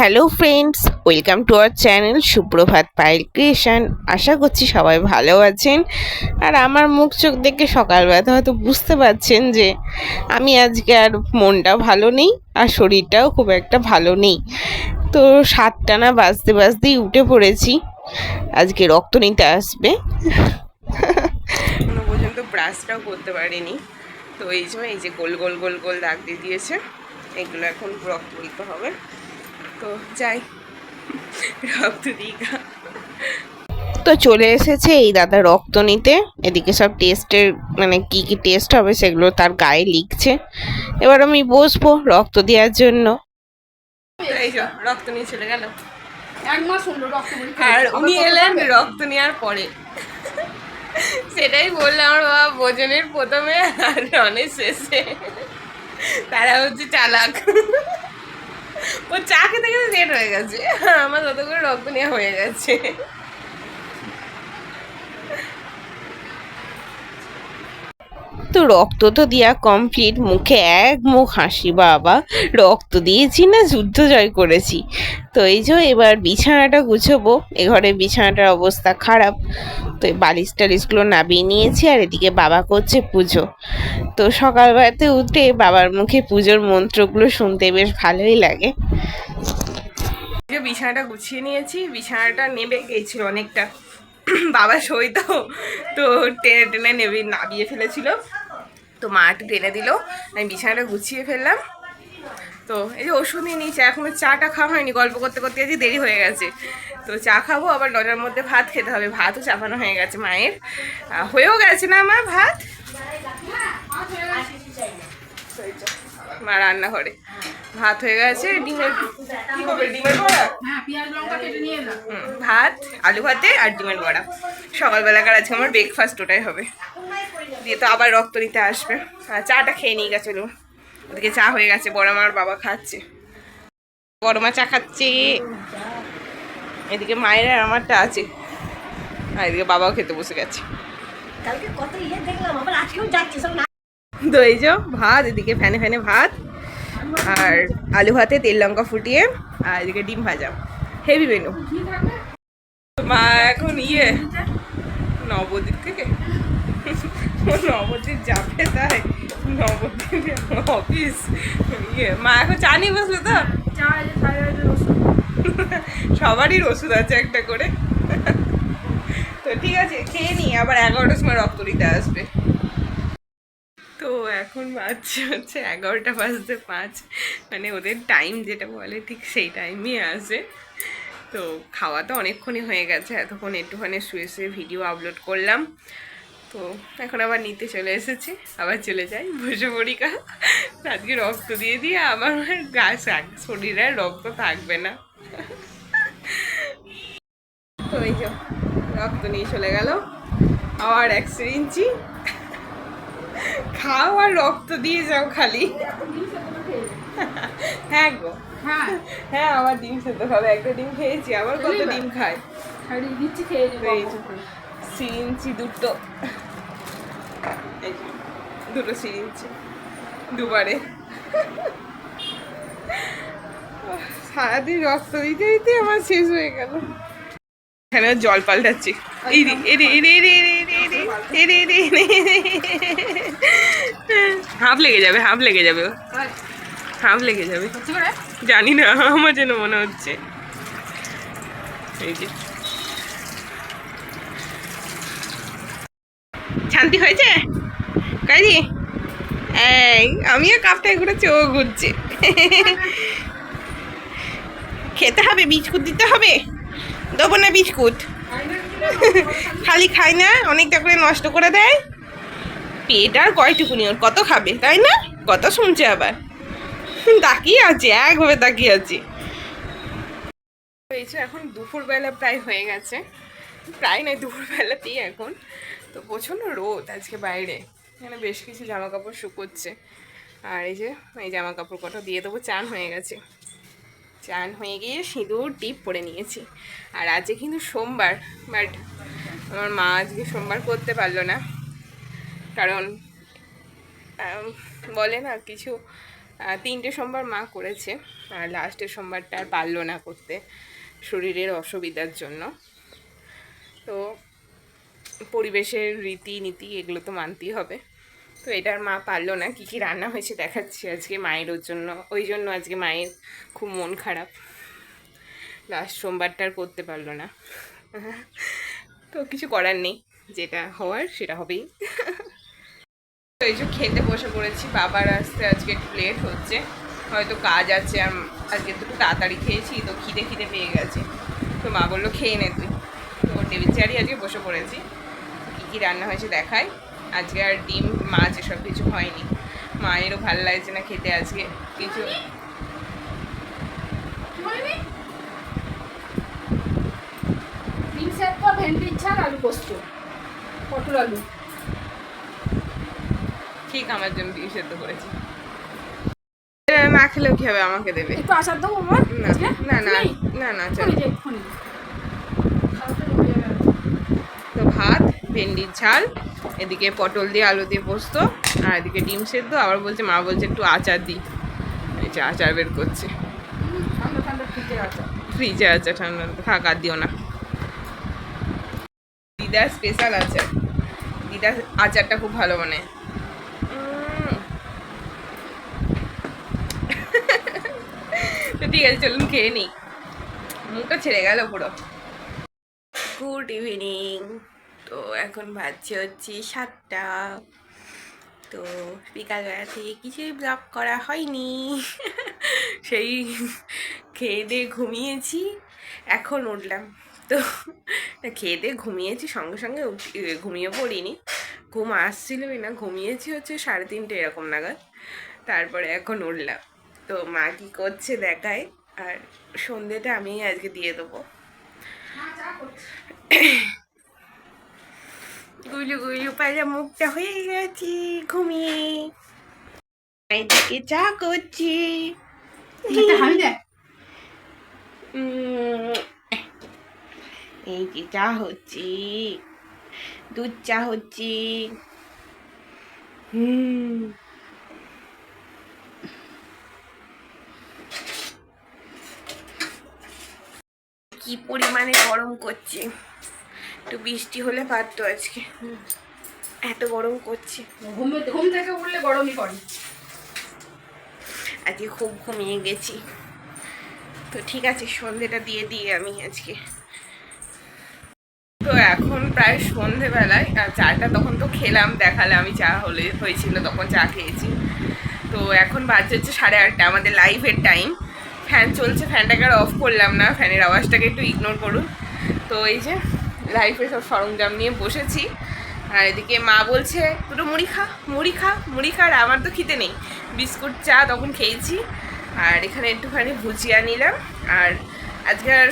Hello friends, welcome to our channel সুপ্রভাত Payel creation. আশা করছি সবাই ভালো আছেন। আর আমার মুখ চোখ দেখে সকালবেলাতে হয়তো বুঝতে পারছেন যে আমি আজকে আর মনটা ভালো নেই আর শরীরটাও খুব একটা ভালো নেই। তো 7টা না বাজতে বাজতেই উঠে পড়েছি, আজকে রক্ত নিতে আসবে। এখনো পর্যন্ত ব্রাশটাও করতে পারিনি। তো এই যে গোল গোল গোল গোল দাগ দিয়ে দিয়েছে, এগুলো এখন রক্ত নিতে হবে। তো যাই, রক্ত দিঘা তো চলে এসেছে এই দাদা রক্ত নিতে। এদিকে সব টেস্টের মানে কি কি টেস্ট হবে সেগুলো তার গায়ে লিখছে। এবার আমি বসবো রক্ত দেওয়ার জন্য। এই যে রক্ত নিয়ে চলে গেল, 1 মাস হলো রক্ত পরীক্ষা। আর উনি এলেন রক্ত নেওয়ার পরে। সেটাই বললাম, আমার বাবা ভোজনের প্রথমে আর রনের শেষে। তারা হচ্ছে চালাক। ও চা খেতে খেতে লেট হয়ে গেছে, আমার তত করে রক্ত নেওয়া হয়ে গেছে। তো রক্ত তো দেওয়া কমপ্লিট, মুখে এক মুখ হাসি, বাবা রক্ত দিয়েছি না যুদ্ধ জয় করেছি। তো এই যে এবার বিছানাটা গুছাবো, এ ঘরে বিছানাটার অবস্থা খারাপ। তো এই বালিশ টালিশগুলো নামিয়ে নিয়েছি, আর এদিকে বাবা করছে পুজো। তো সকালবেলাতে উঠে বাবার মুখে পুজোর মন্ত্রগুলো শুনতে বেশ ভালোই লাগে। বিছানাটা গুছিয়ে নিয়েছি, বিছানাটা নেবে গিয়েছিল অনেকটা, বাবা সই তো টেনে টেনে নামিয়ে ফেলেছিল। তো মা একটু টেনে দিল, আমি বিছানাটা গুছিয়ে ফেললাম। তো এই যে ওষুধ নিয়ে নিয়েছি, এখনো চাটা খাওয়া হয়নি, গল্প করতে করতে আজকে দেরি হয়ে গেছে। তো চা খাবো, আবার 9টার মধ্যে ভাত খেতে হবে। ভাতও চাপানো হয়ে গেছে মায়ের, হয়েও গেছে না মা ভাত? মা রান্নাঘরে ভাত হয়ে গেছে, ডিমের কি করবে, ডিমের বড়া, ভাত, আলু ভাতে আর ডিমের বড়া সকালবেলাকার আজকে আমার ব্রেকফাস্ট, ওটাই হবে। দিয়ে তো আবার রক্ত নিতে আসবে, আর চাটা খেয়ে নিয়ে গেছে। ওদিকে চা হয়ে গেছে, বড় মা আর বাবা খাচ্ছে, বড় মা চা খাচ্ছে, এদিকে মায়ের আর আমারটা আছে, আর এদিকে বাবাও খেতে বসে গেছে। তো এই যে ভাত, এদিকে ফ্যানে ফ্যানে ভাত, আর আলু ভাতে তেল লঙ্কা ফুটিয়ে, আর এদিকে ডিম ভাজা, হেভি মেনু। মা এখন নবদ্বীপ থেকে নবদ্বীপ যাবে, তাই নবদ্বীপের অফিস মা এখন চা নিয়ে বসলো। তো সবারই ওষুধ আছে একটা করে। তো ঠিক আছে, খেয়ে নি, আবার 11টার সময় রক্ত দিতে আসবে। তো এখন বাজছে হচ্ছে 11:05, মানে ওদের টাইম যেটা বলে ঠিক সেই টাইমই আসে। তো খাওয়া তো অনেকক্ষণই হয়ে গেছে, এতক্ষণ একটুখানি শুয়ে শুয়ে ভিডিও আপলোড করলাম। তো এখন আবার নিতে চলে এসেছি, আবার চলে যাই বসে পরীক্ষা। আজকে রক্ত দিয়ে দিয়ে আমার শরীরে রক্ত থাকবে না। তো এই যে রক্ত নিয়ে চলে গেল, আবার 1 সিরিঞ্জি খাও আর রক্ত দিয়ে যাও খালি। হ্যাঁ গো, হ্যাঁ আবার ডিম সেদ্ধ খাবে, একটা ডিম খেয়েছি, আবার কত ডিম খায়। সিরিঞ্জি দুটো সিরিঞ্জি দুবারে। সারাদিন রক্ত দিতে দিতে আমার শেষ হয়ে গেল। এখানে জল পাল্টাচ্ছি, হাঁপ লেগে যাবে, হাঁপ লেগে যাবে, হাঁপ লেগে যাবে, জানি না, আমার যেন মনে হচ্ছে। এই যে শান্তি হয়েছে কাজি, এই আমিও কাপটায় করে চোখ ঘুরছে। খেতে হবে, বিস্কুট দিতে হবে, দেবো না বিস্কুট, খালি খায় না, অনেকটা করে নষ্ট করে দেয়। পেট আর কয়টুকুনি, ওর কত খাবে তাই না, কত শুনছে আবার, তাকিয়ে আছে, একভাবে তাকিয়ে আছে। এই যে এখন দুপুরবেলা প্রায় হয়ে গেছে, প্রায় নয় দুপুরবেলাতেই এখন। তো প্রচণ্ড রোদ আজকে বাইরে, এখানে বেশ কিছু জামা কাপড় শুকোচ্ছে। আর এই যে এই জামা কাপড় কটা দিয়ে দেবো, চান হয়ে গেছে, চান হয়ে গিয়ে সিঁদুর টিপ পরে নিয়েছি। আর আজকে কিন্তু সোমবার, বাট আমার মা আজকে সোমবার করতে পারলো না, কারণ বলে না কিছু 3টে সোমবার মা করেছে, আর লাস্টের সোমবারটা আর পারলো না করতে শরীরের অসুবিধার জন্য। তো পরিবেশের রীতিনীতি এগুলো তো মানতেই হবে। তো এটার মা পারলো না। কী কী রান্না হয়েছে দেখাচ্ছি আজকে মায়ের ওই জন্য আজকে মায়ের খুব মন খারাপ, লাস্ট সোমবারটা আর করতে পারলো না। তো কিছু করার নেই, যেটা হওয়ার সেটা হবেই। তো এই যে খেতে বসে পড়েছি, বাবার আসতে আজকে একটু লেট হচ্ছে, হয়তো কাজ আছে। আর আজকে একটু তাড়াতাড়ি খেয়েছি তো খিদে খিদে পেয়ে গেছে। তো মা বললো খেয়ে নে তুই। তো টেবিল চেয়ারই আজকে বসে পড়েছি। কী কী রান্না হয়েছে দেখাই। আজকে আর ডিম মাছ এসব কিছু হয়নি, মায়েরও ভালো লাগছে না খেতে আজকে কিছু। ভেন্ডির ঝাল, আলু পোস্ত, পটল আলু। ঠিক আমার জন্য ডিম সেদ্ধ করেছি। না খেলেও কি হবে, আমাকে দেবে। একটু আচার দেবো আমার। না না না না চল। তো ভাত, ভেন্ডির ঝাল, এদিকে পটল দিয়ে আলু দিয়ে পোস্ত, আর এদিকে ডিম সেদ্ধ। আবার বলছে, মা বলছে একটু আচার দিই। এই যে আচার বের করছে, ঠান্ডা ঠান্ডা ফ্রিজের আচার। ফ্রিজে আছে ঠান্ডা, থাক আর দিও না। দিদার স্পেশাল আচার, দিদার আচারটা খুব ভালো বানায়। তো ঠিক আছে, চলুন খেয়ে নিই, মুখটা ছেড়ে গেল পুরো। Good evening. তো এখন বাজছে হচ্ছে 7টা। তো বিকালবেলা থেকে কিছুই ব্লগ করা হয়নি। সেই খেয়ে দিয়ে ঘুমিয়েছি, এখন উঠলাম। তো খেয়ে দিয়ে ঘুমিয়েছি, সঙ্গে সঙ্গে ঘুমিয়ে পড়িনি, ঘুম আসছিলই না। ঘুমিয়েছি হচ্ছে 3:30 এরকম নাগাদ, তারপরে এখন উঠলাম। তো মা কী করছে দেখায়, আর সন্ধ্যেটা আমি আজকে দিয়ে দেবো। গুলু গুলু পাজা মুখটা হয়ে গেছি ঘুমিয়ে, এদিকে চা করছি। এই যে চা হচ্ছে, দুধ চা হচ্ছে। কি পরিমাণে গরম করছে, একটু বৃষ্টি হলে পারতো আজকে, এত গরম করছে। ঘুম থেকে উঠলে গরমই করে। আজকে খুব ঘুমিয়ে গেছি। তো ঠিক আছে, সন্ধেটা দিয়ে দিই আমি আজকে। তো এখন প্রায় সন্ধেবেলায়, আর চাটা তখন তো খেলাম, দেখালে আমি চা হয়েছিল তখন চা খেয়েছি। তো এখন বাজছে হচ্ছে 8:30, আমাদের লাইভের টাইম। ফ্যান চলছে, ফ্যানটাকে আর অফ করলাম না, ফ্যানের আওয়াজটাকে একটু ইগনোর করুন। তো এই যে লাইভের সব সরঞ্জাম নিয়ে বসেছি, আর এদিকে মা বলছে দুটো মুড়ি খা, মুড়ি খা, মুড়ি খা। আর আমার তো খিদে নেই, বিস্কুট চা তখন খেয়েছি। আর এখানে একটুখানি ভুজিয়া নিলাম। আর আজকে আর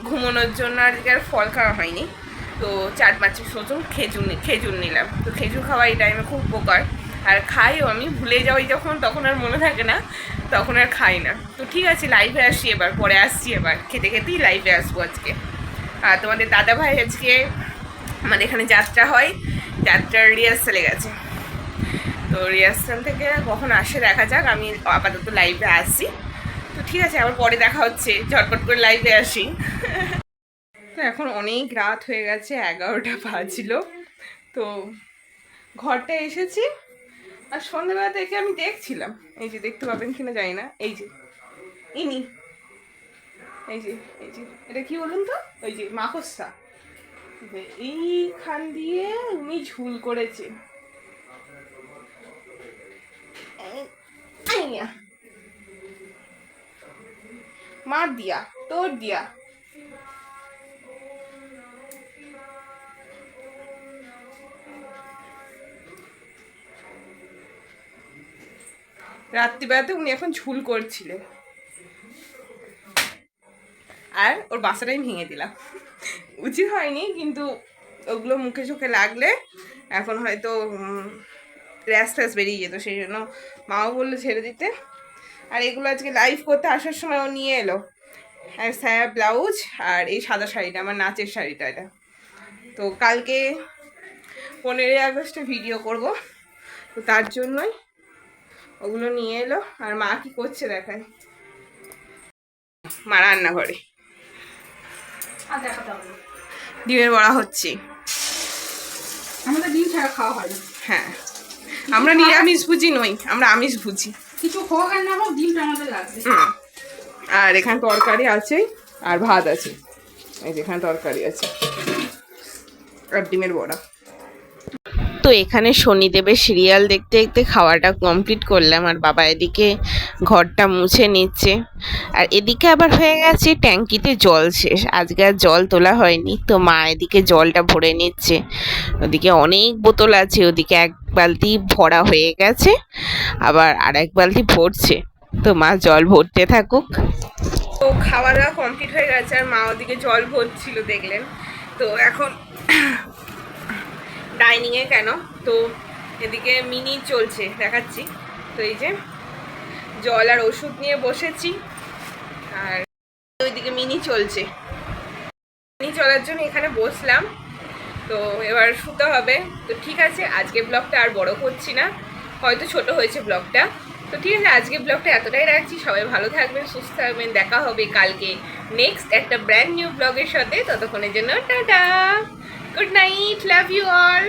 ঘুমানোর জন্য আজকে আর ফল খাওয়া হয়নি, তো 4-5 মতন খেজুর নিলাম। তো খেজুর খাওয়া এই টাইমে খুব উপকার, আর খাইও আমি, ভুলে যাই যখন, তখন আর মনে থাকে না, তখন আর খাই না। তো ঠিক আছে, লাইভে আসি এবার, পরে আসছি এবার, খেতে খেতেই লাইভে আসবো আজকে। আর তোমাদের দাদাভাই আজকে আমাদের এখানে যাত্রা হয়, যাত্রার রিহার্সালে গেছে। তো রিহার্সাল থেকে কখন আসে দেখা যাক, আমি আপাতত লাইভে আসছি। তো ঠিক আছে, আবার পরে দেখা হচ্ছে, ঝটপট করে লাইভে আসি। তো এখন অনেক রাত হয়ে গেছে, 11টা বাজলো। তো ঘরটা এসেছি, আর সন্ধ্যাবেলা থেকে আমি দেখছিলাম, এই যে দেখতে পাবেন কিনা জানি না, এই যে ইনি, এই যে এটা কি বলুন তো, ওই যে মাকড়সা, এইখান দিয়ে উনি ঝুল করেছে। মার দিয়া, তোর দিয়া। রাত্রিবেলাতে উনি এখন ঝুল করছিলেন, আর ওর বাসাটাই ভেঙে দিলাম। উচিত হয়নি, কিন্তু ওগুলো মুখে চোখে লাগলে এখন হয়তো র্যাশ ফ্যাশ বেরিয়ে যেত, সেই জন্য মাও বললো ছেড়ে দিতে। আর এগুলো আজকে লাইভ করতে আসার সময় ও নিয়ে এলো, আর সায়া ব্লাউজ, আর এই সাদা শাড়িটা আমার নাচের শাড়িটা এটা। তো কালকে 15ই আগস্টে ভিডিও করব, তো তার জন্যই ও ওগুলো নিয়ে এলো। আর মা কি করছে দেখায়, মা রান্না করে আর দেখাতে হবে না। ডিমের বড়া হচ্ছে। আমাদের ডিম ছাড়া খাওয়া হয় না। হ্যাঁ, আমরা নিরামিষ ভুজি নই, আমরা আমিষ ভুজি। কিছু হোক আর না হোক ডিমটা আমাদের লাগবে। আর এখানে তরকারি আছে আর ভাত আছে, এই যেখানে তরকারি আছে আর ডিমের বড়া। তো এখানে শনিদেবের সিরিয়াল দেখতে দেখতে খাওয়াটা কমপ্লিট করলাম, আর বাবা এদিকে ঘরটা মুছে নিচ্ছে। আর এদিকে আবার হয়ে গেছে ট্যাঙ্কিতে জল শেষ, আজকে আর জল তোলা হয়নি, তো মা এদিকে জলটা ভরে নিচ্ছে। ওদিকে অনেক বোতল আছে, ওদিকে এক বালতি ভরা হয়ে গেছে, আবার আর এক বালতি ভরছে। তো মা জল ভরতে থাকুক। তো খাওয়া দাওয়া কমপ্লিট হয়ে গেছে, আর মা ওদিকে জল ভরছিল দেখলেন। তো এখন ডাইনিংয়ে কেন, তো এদিকে মিনি চলছে দেখাচ্ছি। তো এই যে জল আর ওষুধ নিয়ে বসেছি, আর ওইদিকে মিনি চলছে। মিনি চলার জন্য এখানে বসলাম। তো এবার শুতে হবে। তো ঠিক আছে, আজকে ব্লগটা আর বড় করছি না, হয়তো ছোট হয়েছে ব্লগটা। তো ঠিক আছে, আজকে ব্লগটা এতটাই রাখছি। সবাই ভালো থাকবেন, সুস্থ থাকবেন। দেখা হবে কালকে নেক্সট একটা ব্র্যান্ড নিউ ব্লগের সাথে। ততক্ষণের জন্য ta-ta, good night, love you all.